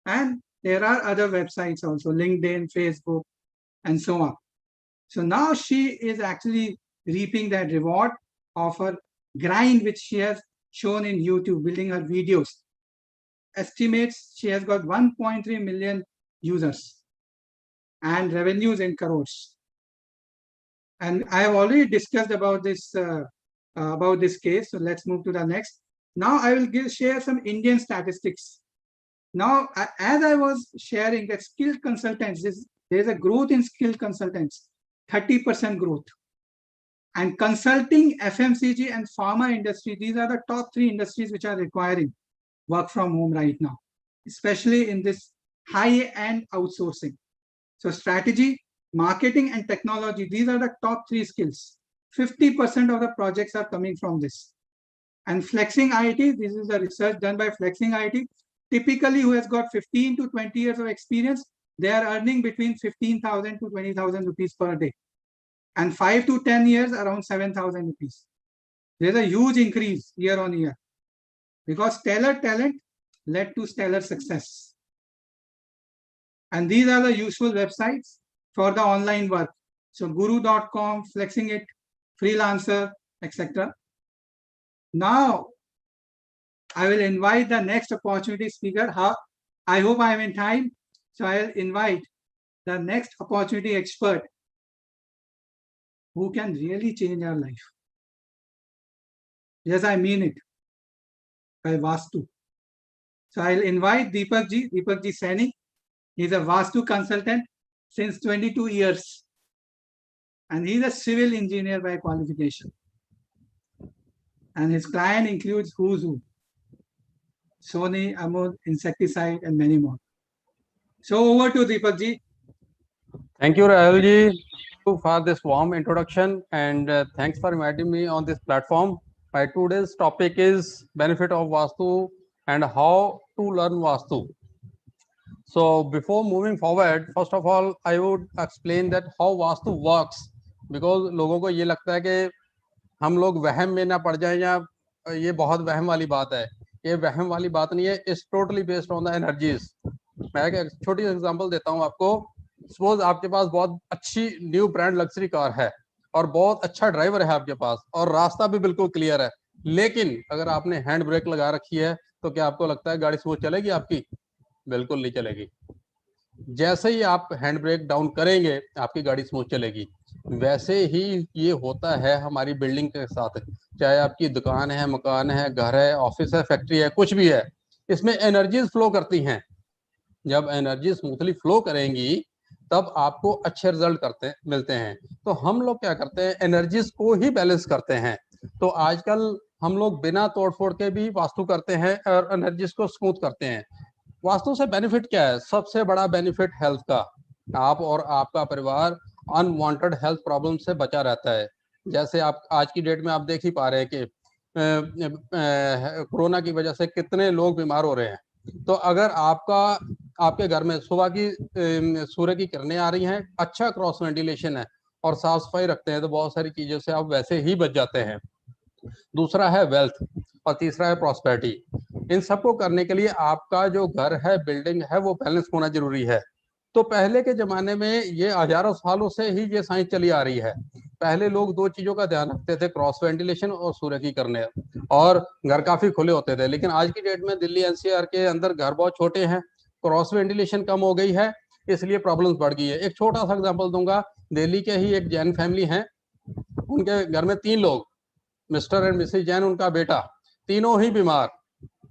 and there are other websites also, LinkedIn, Facebook, and so on. So now she is actually reaping that reward of her grind, which she has shown in YouTube, building her videos. Estimates she has got 1.3 million users and revenues in crores. And I have already discussed about this case. So let's move to the next. Now I will share some Indian statistics. Now, as I was sharing that skilled consultants, there's a growth in skilled consultants, 30% growth. And consulting, FMCG, and pharma industry, these are the top 3 industries which are requiring work from home right now, especially in this high-end outsourcing. So strategy, marketing, and technology, these are the top 3 skills. 50% of the projects are coming from this. And Flexing IT, this is a research done by Flexing IT. Typically, who has got 15 to 20 years of experience, they are earning between 15,000 to 20,000 rupees per day. And 5 to 10 years, around 7,000 rupees. There's a huge increase year on year, because stellar talent led to stellar success. And these are the useful websites for the online work. So guru.com, Flexing It, Freelancer, etc. Now, I will invite the next opportunity speaker. I hope I am in time. So I'll invite the next opportunity expert who can really change our life. Yes, I mean it. By Vastu. So I'll invite Deepak Ji Saini. He's a Vastu consultant since 22 years. And he's a civil engineer by qualification. And his client includes who's who. Sony, Amul, Insecticide, and many more. So over to Deepak Ji. Thank you, Rahul Ji, for this warm introduction, and thanks for inviting me on this platform. My today's topic is benefit of Vastu and how to learn Vastu. So before moving forward, first of all, I would explain that how Vastu works, because लोगों को ये लगता है कि हम लोग वहम में ना पड़ जाएं या ये बहुत वहम वाली बात है. ये वहम वाली बात नहीं है. It's totally based on the energies. मैं एक छोटी एग्जांपल देता हूं आपको। सपोज आपके पास बहुत अच्छी न्यू ब्रांड लग्जरी कार है और बहुत अच्छा ड्राइवर है आपके पास और रास्ता भी बिल्कुल क्लियर है, लेकिन अगर आपने हैंड ब्रेक लगा रखी है तो क्या आपको लगता है गाड़ी स्मूथ चलेगी आपकी? बिल्कुल नहीं चलेगी। जैसे ही आप हैंड ब्रेक डाउन करेंगे आपकी गाड़ी स्मूथ चलेगी। वैसे ही ये होता है हमारी बिल्डिंग के साथ, चाहे आपकी दुकान है, मकान है, घर है, ऑफिस है, फैक्ट्री है, कुछ भी है, इसमें एनर्जीज फ्लो करती हैं। जब एनर्जी स्मूथली फ्लो करेंगी तब आपको अच्छे रिजल्ट मिलते हैं। तो हम लोग क्या करते हैं, एनर्जीज को ही बैलेंस करते हैं। तो आजकल हम लोग बिना तोड़ फोड़ के भी वास्तु करते हैं और एनर्जीज को स्मूथ करते हैं। वास्तु से बेनिफिट क्या है? सबसे बड़ा बेनिफिट हेल्थ का। आप और आपका परिवार अनवांटेड हेल्थ प्रॉब्लम से बचा रहता है। जैसे आप आज की डेट में आप देख ही पा रहे हैं कि कोरोना की वजह से कितने लोग बीमार हो रहे हैं। तो अगर आपके घर में सुबह की सूर्य की किरणें आ रही हैं, अच्छा क्रॉस वेंटिलेशन है और साफ सफाई रखते हैं, तो बहुत सारी चीजों से आप वैसे ही बच जाते हैं। दूसरा है वेल्थ और तीसरा है प्रॉस्पेरिटी। इन सबको करने के लिए आपका जो घर है, बिल्डिंग है, वो बैलेंस होना जरूरी है। तो पहले के जमाने में ये हजारों सालों से ही ये साइंस चली आ रही है। पहले लोग दो चीजों का ध्यान रखते थे, क्रॉस वेंटिलेशन और सूर्य की किरणें, और घर काफी खुले होते थे। लेकिन आज की डेट में दिल्ली एनसीआर के अंदर घर बहुत छोटे हैं, क्रॉस वेंटिलेशन कम हो गई है, इसलिए प्रॉब्लम्स बढ़ गई है। एक छोटा सा एग्जांपल दूंगा। दिल्ली के ही एक जैन फैमिली है, उनके घर में 3 लोग, मिस्टर एंड मिसेज जैन, उनका बेटा, तीनों ही बीमार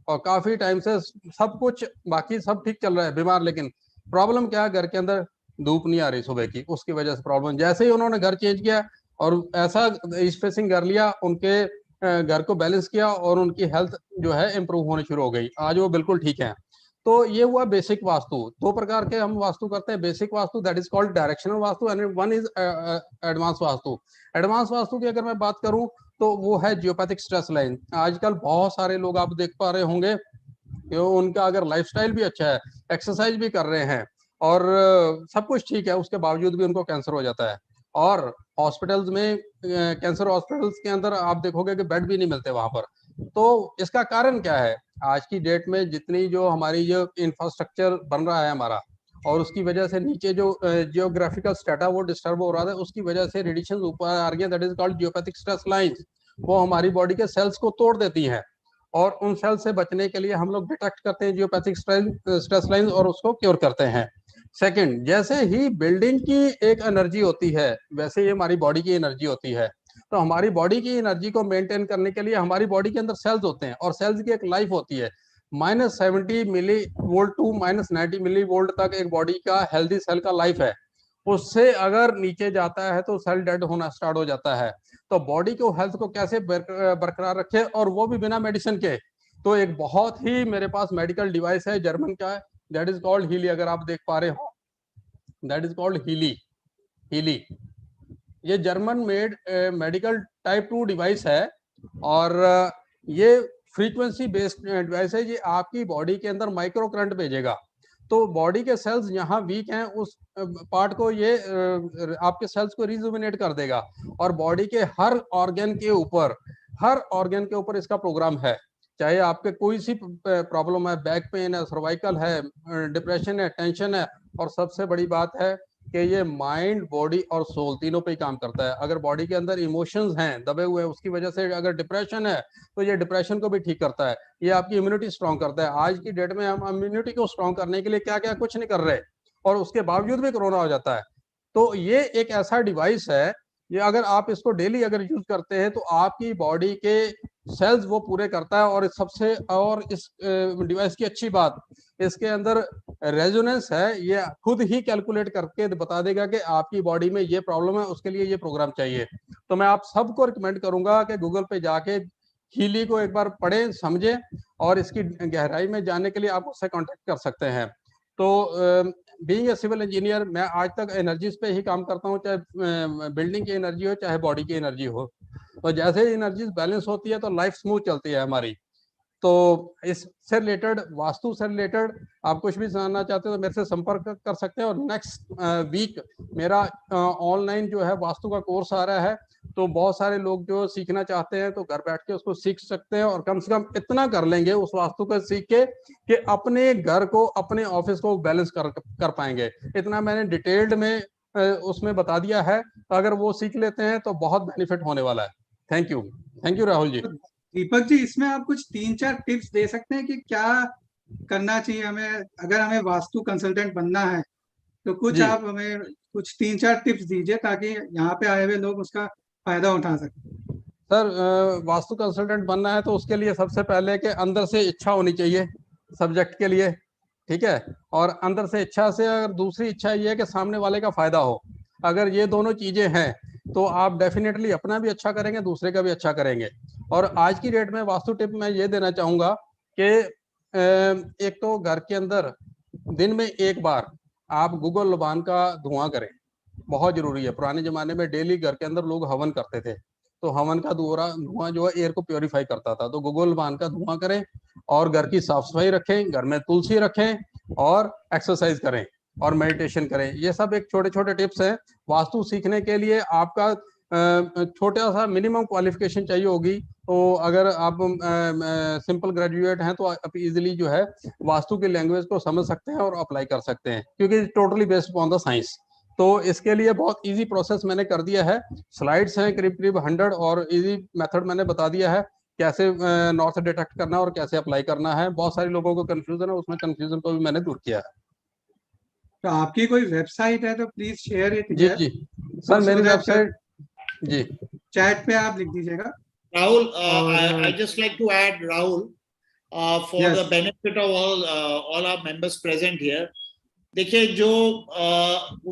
और काफी टाइम से सब कुछ बाकी सब ठीक चल रहा है, बीमार। लेकिन प्रॉब्लम क्या है, घर के अंदर धूप नहीं आ रही सुबह की, उसकी वजह से प्रॉब्लम। जैसे ही उन्होंने घर चेंज किया और ऐसा स्पेसिंग कर लिया, उनके घर को बैलेंस किया और उनकी हेल्थ जो है इंप्रूव होनी शुरू हो गई। आज वो बिल्कुल ठीक है। तो ये हुआ बेसिक वास्तु। 2 प्रकार के हम वास्तु करते हैं, basic vastu that is called directional vastu and one is advance vastu. Advance vastu की अगर मैं बात करूं तो वो है जियोपैथिक स्ट्रेस लाइन। आजकल बहुत सारे लोग आप देख पा रहे होंगे, उनका अगर लाइफस्टाइल भी अच्छा है, एक्सरसाइज भी कर रहे हैं और सब कुछ ठीक है, उसके बावजूद भी उनको कैंसर हो जाता है। और हॉस्पिटल्स में, कैंसर हॉस्पिटल्स के अंदर आप देखोगे कि बेड भी नहीं मिलते वहां पर। तो इसका कारण क्या है? आज की डेट में जितनी जो हमारी जो इंफ्रास्ट्रक्चर बन रहा है हमारा, और उसकी वजह से नीचे जो जियोग्राफिकल स्टेटा वो डिस्टर्ब हो रहा है, उसकी वजह से रेडिएशन ऊपर आ रही है, that is called geopathic stress lines. वो हमारी बॉडी के सेल्स को तोड़ देती हैं और उन सेल से बचने के लिए हम लोग डिटेक्ट करते हैं जियोपैथिक स्ट्रेस लाइंस और उसको क्योर करते हैं। सेकंड, जैसे ही बिल्डिंग की एक एनर्जी होती है, वैसे ही हमारी बॉडी की एनर्जी होती है। तो हमारी बॉडी की एनर्जी को मेंटेन करने के लिए हमारी बॉडी के अंदर सेल्स होते हैं और सेल्स की एक लाइफ होती है। -70 millivolt to -90 millivolt तक एक बॉडी का हेल्दी सेल का लाइफ है। उससे अगर नीचे जाता है तो सेल डेड होना स्टार्ट हो जाता है। तो बॉडी को, हेल्थ को कैसे बरकरार रखे, और वो भी बिना मेडिसिन के। तो एक बहुत ही मेरे पास मेडिकल डिवाइस है, जर्मन का है, दैट इज कॉल्ड हीली। अगर आप देख पा रहे हो, दैट इज कॉल्ड हीली। ये German made medical type 2 device है और ये फ्रीक्वेंसी बेस्ड डिवाइस है। ये आपकी बॉडी के अंदर माइक्रो करंट भेजेगा। तो बॉडी के सेल्स यहाँ वीक हैं, उस पार्ट को ये आपके सेल्स को रिजुविनेट कर देगा। और बॉडी के हर ऑर्गन के ऊपर इसका प्रोग्राम है। चाहे आपके कोई सी प्रॉब्लम है, बैक पेन है, सर्वाइकल है, डिप्रेशन है, टेंशन है, और सबसे बड़ी बात है कि ये माइंड, बॉडी और सोल तीनों पे ही काम करता है। अगर बॉडी के अंदर इमोशंस हैं दबे हुए, उसकी वजह से अगर डिप्रेशन है तो ये डिप्रेशन को भी ठीक करता है। ये आपकी इम्यूनिटी स्ट्रांग करता है। आज की डेट में हम इम्यूनिटी को स्ट्रांग करने के लिए क्या क्या कुछ नहीं कर रहे, और उसके बावजूद भी कोरोना हो जाता है। तो ये एक ऐसा डिवाइस है, ये अगर आप इसको डेली अगर यूज करते हैं तो आपकी बॉडी के सेल्स वो पूरे करता है। और इस डिवाइस की अच्छी बात, इसके अंदर रेजोनेंस है, ये खुद ही कैलकुलेट करके बता देगा कि आपकी बॉडी में ये प्रॉब्लम है, उसके लिए ये प्रोग्राम चाहिए। तो मैं आप सबको रिकमेंड करूंगा कि गूगल पे जाके हीली को एक बार पढ़ें, समझें, और इसकी गहराई में जानने के लिए आप उससे कांटेक्ट कर सकते हैं। तो बीइंग ए सिविल इंजीनियर, मैं आज तक एनर्जीज पे ही काम करता हूँ, चाहे बिल्डिंग की एनर्जी हो चाहे बॉडी की एनर्जी हो। तो जैसे ही एनर्जीज बैलेंस होती है तो लाइफ स्मूथ चलती है हमारी। तो इससे रिलेटेड, वास्तु से रिलेटेड आप कुछ भी जानना चाहते हो तो मेरे से संपर्क कर सकते हैं। और नेक्स्ट वीक मेरा ऑनलाइन जो है वास्तु का कोर्स आ रहा है, तो बहुत सारे लोग जो सीखना चाहते हैं तो घर बैठ के उसको सीख सकते हैं, और कम से कम इतना कर लेंगे उस वास्तु को सीख के कि अपने घर को, अपने ऑफिस को बैलेंस कर पाएंगे। इतना मैंने डिटेल्ड में उसमें बता दिया है, तो अगर वो सीख लेते हैं तो बहुत बेनिफिट होने वाला है। Thank you Rahul ji. दीपक जी, इसमें आप कुछ 3-4 टिप्स दे सकते हैं कि क्या करना चाहिए हमें अगर हमें वास्तु कंसल्टेंट बनना है, तो कुछ जी। आप हमें कुछ 3-4 टिप्स दीजिए ताकि यहाँ पे आए हुए लोग उसका फायदा उठा सकें। सर, वास्तु कंसल्टेंट बनना है तो उसके लिए सबसे पहले कि अंदर से इच्छा होनी चाहिए सब्जेक्ट के लिए, ठीक है। और अंदर से इच्छा से, अगर दूसरी इच्छा ये है कि सामने वाले का फायदा हो, अगर ये दोनों चीजें हैं तो आप डेफिनेटली अपना भी अच्छा करेंगे, दूसरे का भी अच्छा करेंगे। और आज की डेट में वास्तु टिप मैं ये देना चाहूंगा कि एक तो घर के अंदर दिन में एक बार आप गूगल लबान का धुआं करें, बहुत जरूरी है। पुराने जमाने में डेली घर के अंदर लोग हवन करते थे, तो हवन का धुआं जो है एयर को प्योरीफाई करता था। तो गूगल लबान का धुआं करें और घर की साफ सफाई रखें, घर में तुलसी रखें और एक्सरसाइज करें और मेडिटेशन करें। ये सब एक छोटे छोटे टिप्स हैं। वास्तु सीखने के लिए आपका छोटा सा मिनिमम क्वालिफिकेशन चाहिए होगी। तो अगर आप सिंपल ग्रेजुएट हैं तो आप इजीली जो है वास्तु की लैंग्वेज को समझ सकते हैं और अप्लाई कर सकते हैं, क्योंकि totally based on the science. तो इसके लिए बहुत इजी प्रोसेस मैंने कर दिया है, स्लाइड्स हैं करीब करीब 100, और इजी मेथड मैंने बता दिया है कैसे नॉर्थ डिटेक्ट करना है और कैसे अप्लाई करना है। बहुत सारे लोगों को कंफ्यूजन है, उसमें कंफ्यूजन को भी मैंने दूर किया है। तो आपकी कोई वेबसाइट है तो प्लीज शेयर इट। जी जी सर, मेरी वेबसाइट जी चैट पे आप लिख दीजिएगा। Rahul, I just like to add, Rahul, for Yes. the benefit of all our members present here. देखिए, जो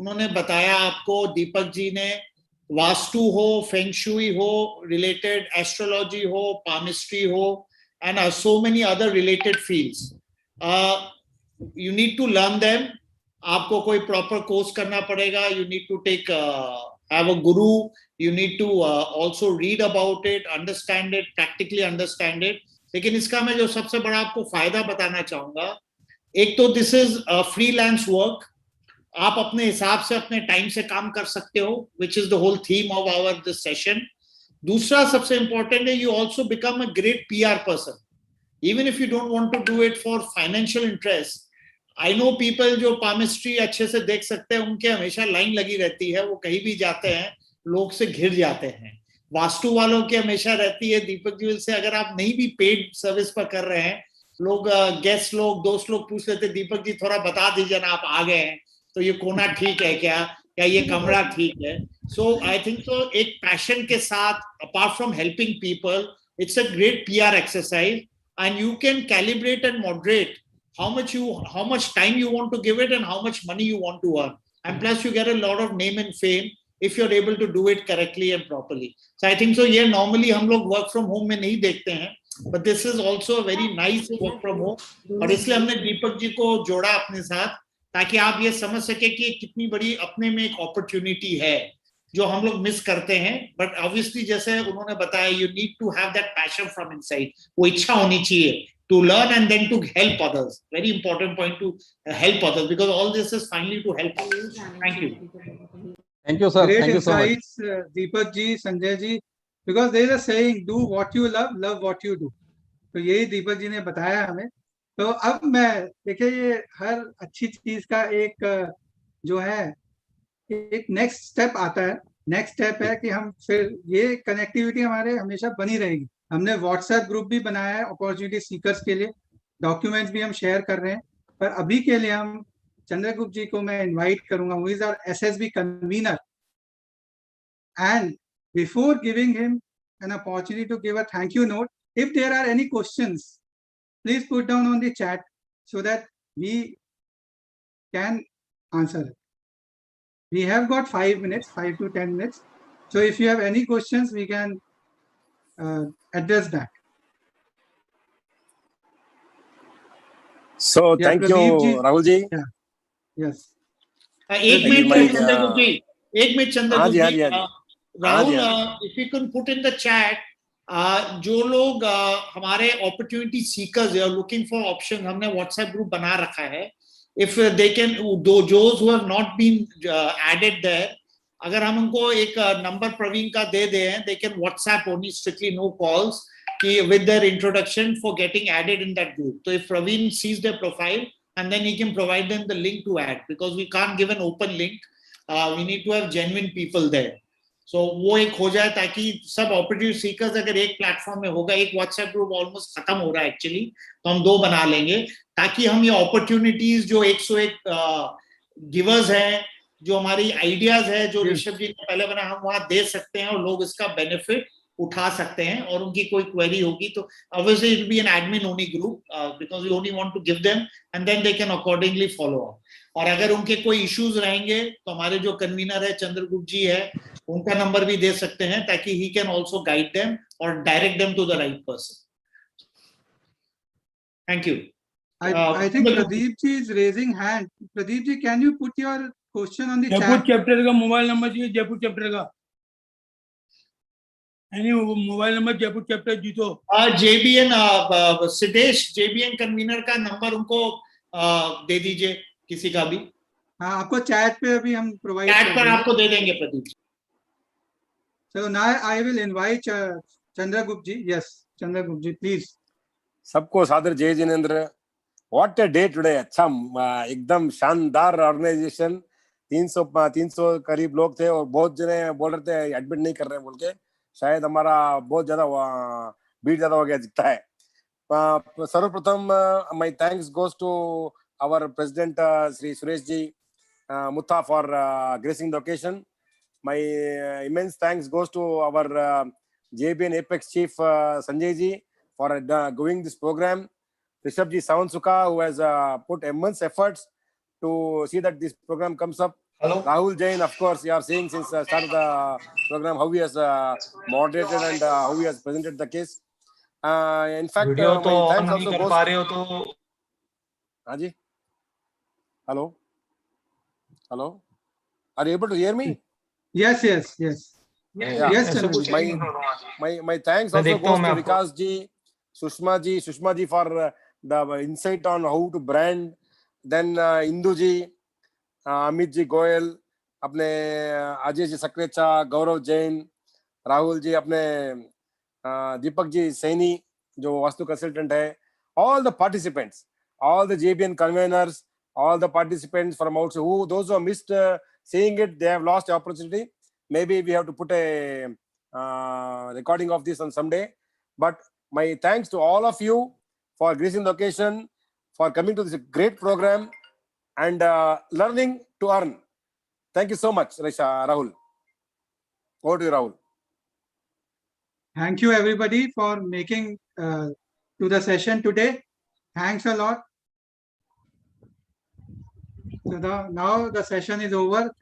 उन्होंने बताया आपको, दीपक जी ने, वास्तु हो, फेंगशुई हो, रिलेटेड एस्ट्रोलॉजी हो, पामिस्ट्री हो, and so many other related fields. You need to learn them. आपको कोई प्रॉपर कोर्स करना पड़ेगा. You need to take have a guru. You need to also read about it, understand it, practically understand it. लेकिन इसका मैं जो सबसे बड़ा आपको फायदा बताना चाहूंगा, एक तो दिस इज फ्रीलांस वर्क. आप अपने हिसाब से अपने टाइम से काम कर सकते हो, which is the whole theme of our this session. दूसरा सबसे इंपॉर्टेंट है, you also become a great PR person, even if you don't want to do it for financial interest. I know people जो palmistry अच्छे से देख सकते हैं, उनके हमेशा लाइन लगी रहती है, वो कहीं भी जाते हैं लोग से घिर जाते हैं. वास्तु वालों की हमेशा रहती है, दीपक जी से अगर आप नहीं भी पेड सर्विस पर कर रहे हैं, लोग गेस्ट लोग, दोस्त लोग पूछ लेते, दीपक जी थोड़ा बता दीजिए ना, आप आ गए हैं तो ये कोना ठीक है क्या ये कमरा ठीक है. सो आई थिंक तो एक पैशन के साथ, apart from helping people, it's a great PR exercise, and you can calibrate and moderate how much time you want to give it and how much money you want to earn, and plus you get a lot of name and fame if you're able to do it correctly and properly. So I think so ये normally हम लोग work from home में नहीं देखते हैं, but this is also a very nice work from home. और इसलिए हमने दीपक जी को जोड़ा अपने साथ, ताकि आप ये समझ सके कि कितनी बड़ी अपने में एक अपॉर्चुनिटी है जो हम लोग मिस करते हैं. बट ऑब्वियसली जैसे उन्होंने बताया, you need to have that passion from inside. वो इच्छा होनी चाहिए to learn and then to help others. Very important point, to help others, because all this is finally to help others. Thank you. Thank you sir. Great Thank you so much. insights, Deepak ji, Sanjay ji, because there is a saying, do what you love, love what you do. तो यही दीपक जी ने बताया हमें. तो अब मैं देखिए, ये हर अच्छी चीज का एक जो है एक नेक्स्ट स्टेप आता है. नेक्स्ट स्टेप है कि हम फिर ये कनेक्टिविटी हमारे हमेशा बनी रहेगी. हमने व्हाट्सएप ग्रुप भी बनाया है अपॉर्चुनिटी सीकर्स के लिए, डॉक्यूमेंट्स भी हम शेयर कर रहे हैं. पर अभी के लिए हम चंद्रगुप्त जी को मैं इनवाइट करूंगा, who is our SSB convener, and before giving him an opportunity to give a thank you note, if there are any questions, please put down on the chat so that we can answer it. We have got 5 minutes, 5 to 10 minutes. So if you have any questions, we can address that. So Yeah, thank Pradeep you, ji. Rahul ji. Yeah. Yes. एक minute Chandragupta जी, एक minute Chandragupta हाँ जी. जी. Rahul, if you can put in the chat, जो लोग हमारे opportunity seekers are looking for options, हमने WhatsApp group बना रखा है. If they can, those who have not been added there, अगर हम उनको एक नंबर प्रवीण का दे दें, they can WhatsApp only, strictly no calls, with their introduction for getting added in that group. So if Praveen sees their profile, and then he can provide them the link to add, because we can't give an open link. We need to have genuine people there. So वो एक हो जाए ताकि सब opportunity seekers अगर एक platform में होगा, एक WhatsApp ग्रुप ऑलमोस्ट खत्म हो रहा है एक्चुअली, तो हम 2 बना लेंगे ताकि हम ये अपॉर्चुनिटीज जो 101 गिवर्स हैं, जो हमारी आइडियाज है, जो ऋषभ जी ने पहले बना, हम वहां दे सकते हैं और लोग इसका बेनिफिट उठा सकते हैं. और उनकी कोई क्वेरी होगी तो obviously it will be an admin only group, because we only want to give them and then they can accordingly follow up. और अगर उनके कोई इश्यूज रहेंगे तो हमारे जो कन्वीनर है चंद्रगुप्त जी है, उनका नंबर भी दे सकते हैं ताकि he can also guide them or direct them to the right person. Thank you. I think Pradeep ji is raising hand. Pradeep ji, can you put your question on the Jaipur chat? Chapter का mobile number चाहिए, Jaipur chapter का mobile number Jaipur chapter जीतो. JBN Siddhesh, JBN convener का number उनको दे दीजिए, किसी का भी. हाँ, आपको चैट पे अभी हम प्रोवाइड चैट पर आपको दे देंगे Pradeep ji. So now I will invite Chandragupta ji. Yes, Chandragupta ji, please. सबको सादर जय Jinendra. What a day today. अच्छा, एकदम शानदार ऑर्गेनाइजेशन. 300 करीब लोग थे और बहुत जने बोल रहे थे एडमिट नहीं कर रहे हैं बोल के. शायद हमारा बहुत ज्यादा भीड़ ज्यादा हो गया दिखता है. सर्वप्रथम my thanks goes to our president Sri Suresh ji Mutha for gracing the occasion. My immense thanks goes to our JBN Apex Chief Sanjay ji for doing this program. Rishabh ji Savansuka, who has put immense efforts to see that this program comes up. Hello. Rahul Jain, of course, you are seeing since the start of the program how he has moderated and how he has presented the case. In fact, video तो my on thanks नहीं also कर goes. पा रहे हो तो. हाँ जी. Hello. Hello. Are you able to hear me? Yes, yes, yes. Yeah. Yes, ऐसे कुछ Chandragupta. My thanks मैं also देखता हूँ goes मैं to आपको. Vikas ji, Sushma ji for the insight on how to brand. Then Indu ji, Amit ji Goyal, अपने अजय जी सक्रेचा, गौरव जैन, राहुल जी, अपने दीपक जी सैनी जो वास्तु कंसल्टेंट है. All the participants, all the JBN conveners, all the participants from outside, those who have missed seeing it, they have lost the opportunity. Maybe we have to put a recording of this on someday. But my thanks to all of you for gracing the occasion, for coming to this great program and learning to earn. Thank you so much, Rahul. Over to you, Rahul. Thank you everybody for making to the session today. Thanks a lot. So now the session is over.